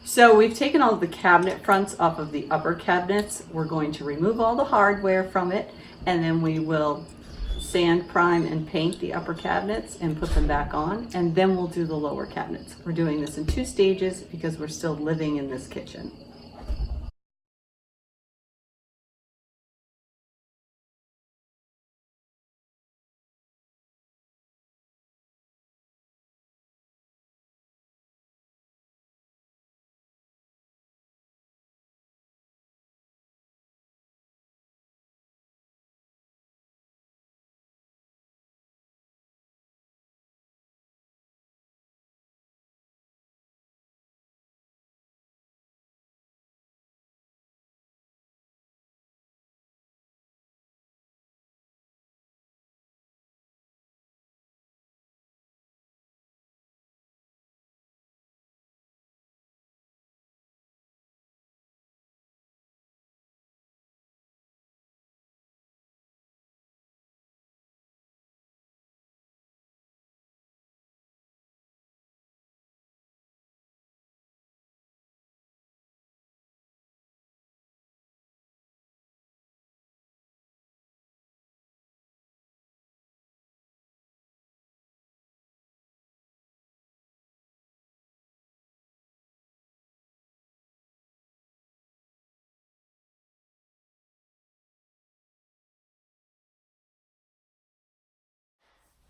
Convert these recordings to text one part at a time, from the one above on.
So we've taken all the cabinet fronts off of the upper cabinets. We're going to remove all the hardware from it, and then we will sand, prime, and paint the upper cabinets and put them back on, and then we'll do the lower cabinets. We're doing this in 2 stages because we're still living in this kitchen.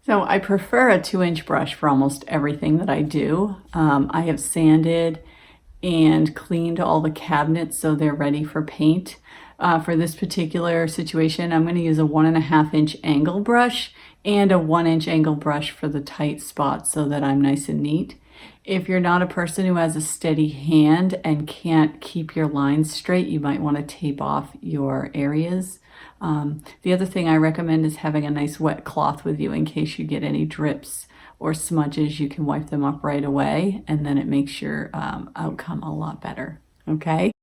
So I prefer a 2-inch brush for almost everything that I do. I have sanded and cleaned all the cabinets so they're ready for paint. For this particular situation, I'm going to use a 1.5-inch angle brush and a 1-inch angle brush for the tight spots so that I'm nice and neat. If you're not a person who has a steady hand and can't keep your lines straight, you might want to tape off your areas. The other thing I recommend is having a nice wet cloth with you in case you get any drips or smudges. You can wipe them up right away, and then it makes your outcome a lot better. Okay?